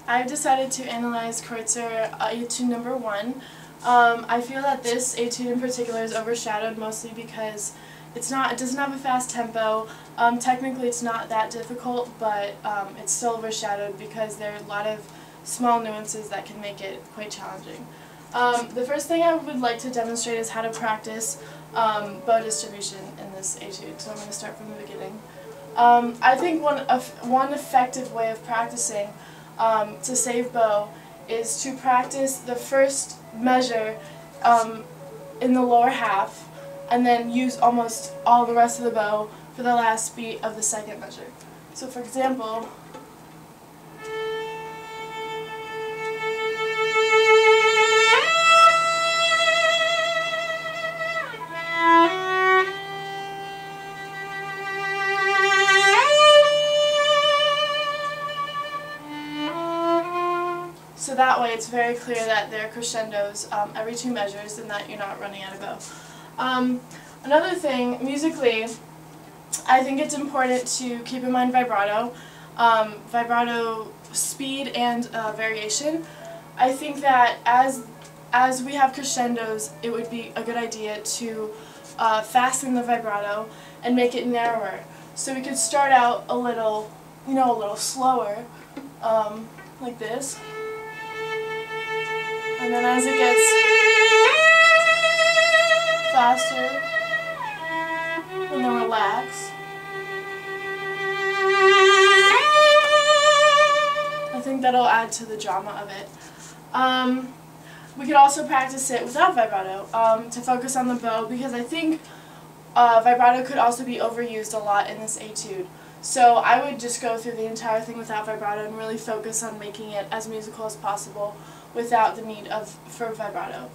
I've decided to analyze Kreutzer etude number 1. I feel that this etude in particular is overshadowed mostly because it doesn't have a fast tempo. Technically it's not that difficult, but it's still overshadowed because there are a lot of small nuances that can make it quite challenging. The first thing I would like to demonstrate is how to practice bow distribution in this etude, so I'm going to start from the beginning. I think one effective way of practicing to save bow is to practice the first measure in the lower half and then use almost all the rest of the bow for the last beat of the second measure. So for example, so that way it's very clear that there are crescendos every 2 measures and that you're not running out of bow. Another thing, musically, I think it's important to keep in mind vibrato, vibrato speed and variation. I think that as we have crescendos, it would be a good idea to fasten the vibrato and make it narrower. So we could start out a little slower, like this. And then as it gets faster, and then relax. I think that'll add to the drama of it. We could also practice it without vibrato to focus on the bow, because I think vibrato could also be overused a lot in this etude. So I would just go through the entire thing without vibrato and really focus on making it as musical as possible without the need for vibrato.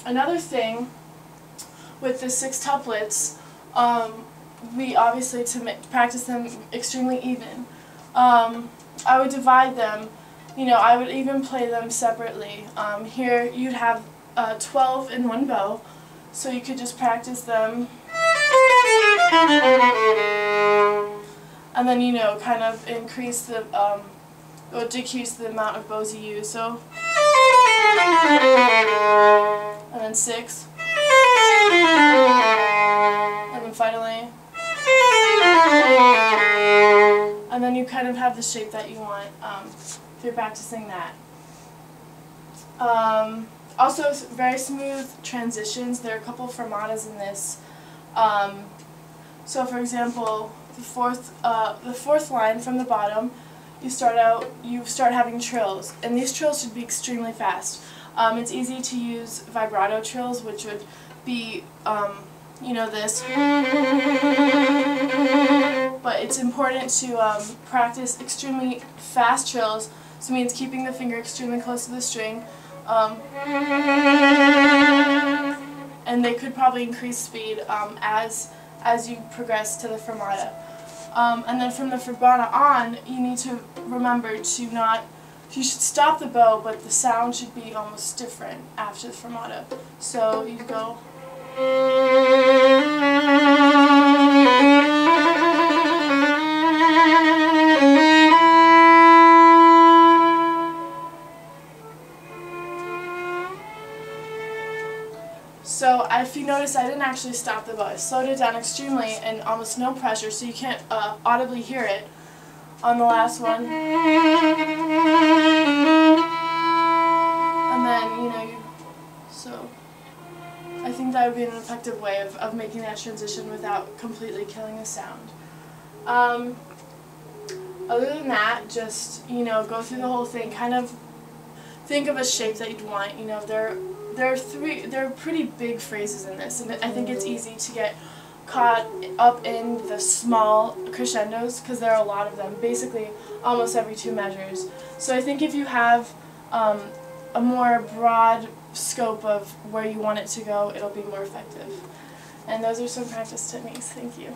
Another thing with the 6 tuplets, we obviously, to practice them extremely even, I would divide them, I would even play them separately. Here you'd have 12 in one bow, so you could just practice them, and then kind of increase the or decrease the amount of bows you use. So, and then 6, and then finally, and then you kind of have the shape that you want if you're practicing that. Also, very smooth transitions. There are a couple fermatas in this. So, for example, the fourth line from the bottom, you start having trills, and these trills should be extremely fast. It's easy to use vibrato trills, which would be, this. But it's important to practice extremely fast trills, so it means keeping the finger extremely close to the string. And they could probably increase speed as you progress to the fermata. And then from the fermata on, you need to remember you should stop the bow, but the sound should be almost different after the fermata. So you go. So if you notice, I didn't actually stop the bow. I slowed it down extremely and almost no pressure, so you can't audibly hear it on the last one. And then, so I think that would be an effective way of making that transition without completely killing the sound. Other than that, just, go through the whole thing, kind of think of a shape that you'd want. There are pretty big phrases in this, and I think it's easy to get caught up in the small crescendos because there are a lot of them, basically almost every 2 measures. So I think if you have a more broad scope of where you want it to go, it'll be more effective. And those are some practice techniques. Thank you.